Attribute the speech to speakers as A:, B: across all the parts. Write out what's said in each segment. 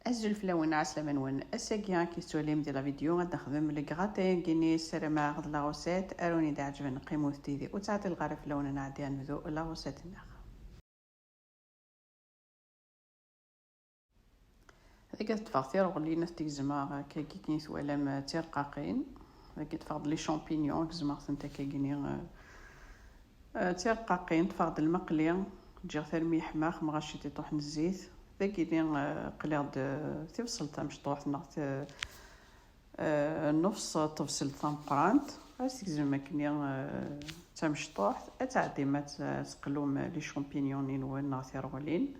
A: أسجل فلاون عسلامة نون أساكيا كيستوليم ديال لا فيديو غنخدم لي غراتين كيني سيرما غد لا غوسيت اروني دا عجبن قيمو تيدي وتعطي الغرف فلاون نعدي نبدو لا غوسيت ناخ هذيك تفاغتير غلينا تيزما كي كينيت ولام تيرقاقين هذيك تفاغد لي شامبينيون كزما نتا كيني تيرقاقين تفاغد المقلي تجي ثرمي حماخ مغاشي تطوح الزيت ذاك اللي قليض تفصل مشطوح نغت نص تفصل مقرانت اسكزما كني تمشطوح تعدي ما تقلوم لي شامبينيون وين ناثيرولين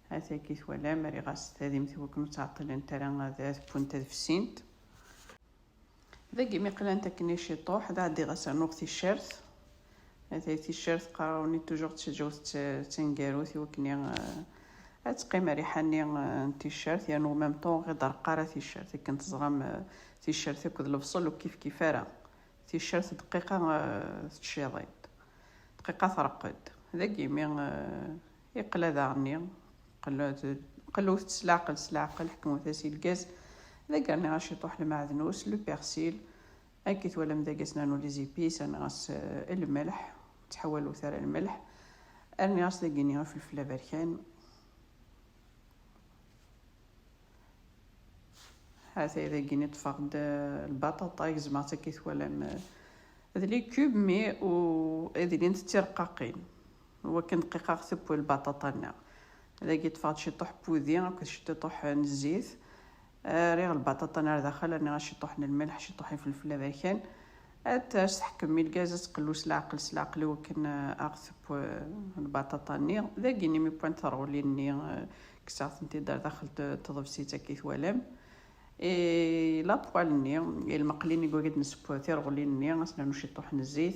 A: هذا كيت ولا مري غاس هذه مثل كنو تعطل انت راه ذات بونت فسينت ذاك مقلا انت كني شطوح هذا عندي غاس نوقتي الشرط هذا تيشيرت قراوني توجور تجوز تنقاروث وكني اتقيم ريحاني تيشيرت يعني ميم طون غير درقاره تيشيرت كنت زغام تيشيرت كود الفصل وكيف كيفاره تيشيرت دقيقه تشيضيد دقيقه ترقد هذا كيمي يقلا دارني قلو تسلاقل حكمو تاسي الغاز هذا كاني غاشي طوح المعدنوس لو بيرسيل اكيد ولا مداكسنا نو لي زيبيس انا غاس الملح تحولوا ثرى الملح ارني غاس داكيني فلفله بركان هذا إذا جيني تفقد البطاطا يزمعت كيف ولا هذي كوب مي و هذي ترقاقين هو كان دقيقة خصبو البطاطا نا إذا جيت تفقد شي طوح بوذي هاكا شي طوح الزيت ريغ البطاطا نار داخل راني غاشي طوح الملح شي طوح الفلفل بركان تحكم مي الغاز تقلو سلاقل وكان اغسب البطاطا ني ذا جيني مي بوينت روليني كسات انت دار داخل تضيف سيتا كيف ولام اي لا بوالني المقلين يقعد نسبو تيرغليني غاسنا نشي طوح الزيت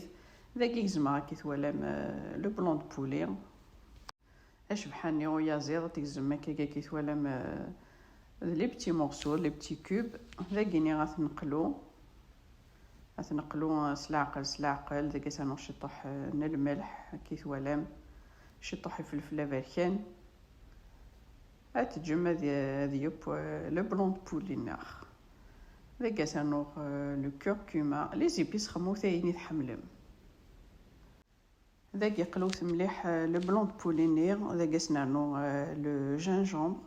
A: ذاك زعما كيف ولا لو بلون دو بولي اش بحالني ويا زير تيزما كيف ولا لي بتي مورسو لي بتي كوب ذاكيني غنقلو سلاقل ذاك سنشي طوح الملح كيف ولا شي طوح الفلفله بركان تجمع هذه لو بلون دو بولي ناخ ذاك سانو لو كوركوما لي زيبيس خمو ثايني تحملم ذاك يقلوث مليح لو بلون دو بولي نير ذاك سنانو لو جينجومبر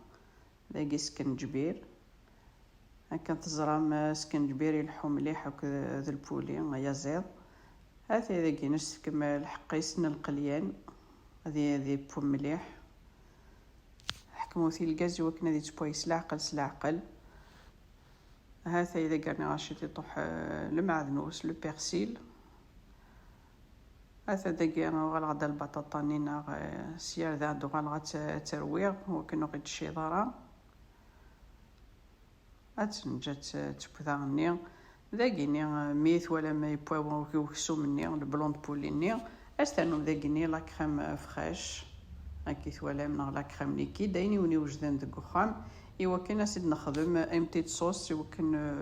A: ذاك سكنجبير هكا تزرام سكنجبير يلحو مليح هكا ذا البولي يا زير هذا ذاك نسكم الحقيسن القليان هذه بوم مليح كموثي الغاز وكنا دي تبوي سلاقل هذا اذا كان غاشي تطوح المعدنوس لو بيرسيل هذا دقيقه غلغدا البطاطا نينا سيار ذا دو غلغا ترويغ وكنا غيد الشيضره اتنجات تبوثاني ذاكيني ميث ولا ما يبواو كيوكسو مني البلون بولي ني استنو ذاكيني لا كريم فريش كيف ولا من لا كريم ليكيد دايني وني وجدان دك وخام ايوا كاين سيد نخدم امتي صوص وكن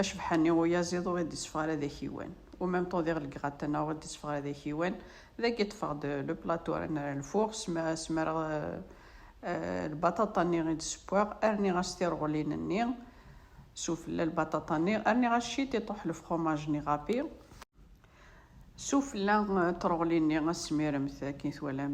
A: اشبحني ويا زيدو غادي صفار هذا كيوان وميم طون دير الكراتنا غادي صفار هذا كيوان ذاك يتفقد لو بلاطو رانا الفور سما البطاطا ني غادي سبوار ارني غاستير غولين ني شوف البطاطا ني ارني غاشي تطوح الفرomage ني غابي شوف لا ترغليني غسمير مثاكيت ولا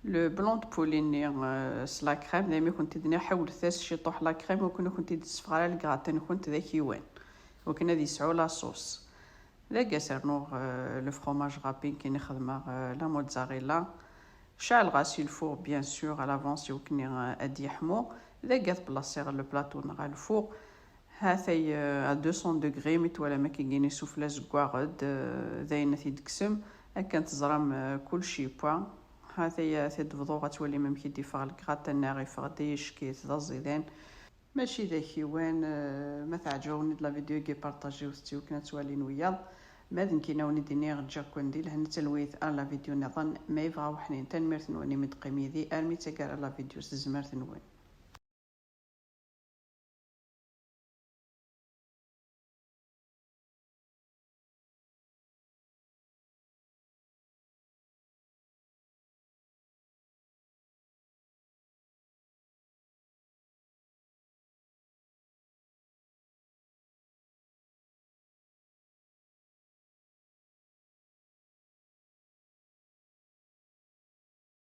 A: لو بلون دو بوليني سلا كريم دائما كنت دنيا حاول ثاس شي طوح لا كريم وكنا كنت تصفغ الكراتين كنت ذاك يوان وكنا دي يسعو لا صوص ذاك سرنو لو فروماج غابين كي نخدمه لا موتزاريلا شعل غاسي الفور بيان سور على لافونس وكني ادي حمو ذاك بلاصير لو بلاطو نغا الفور هذا 200 دوغري ميت ولا ما كيجيني سوفلا زكواغد ذاين في دكسم كانت زرام كلشي بوا هذا تفضو غتولي ميم كي ديفار الكرات الناري فغديش كي تزيدان ماشي ذاك وين ما تعجبوني لا فيديو كي بارطاجيو ستي وكنا توالين ويا ماذن كيناوني ديني رجع كونديل هنا تلويث لا فيديو نظن ما يبغاو حنين تنمرت نوني متقيمي ذي ارمي تكار لا فيديو زمرت نوين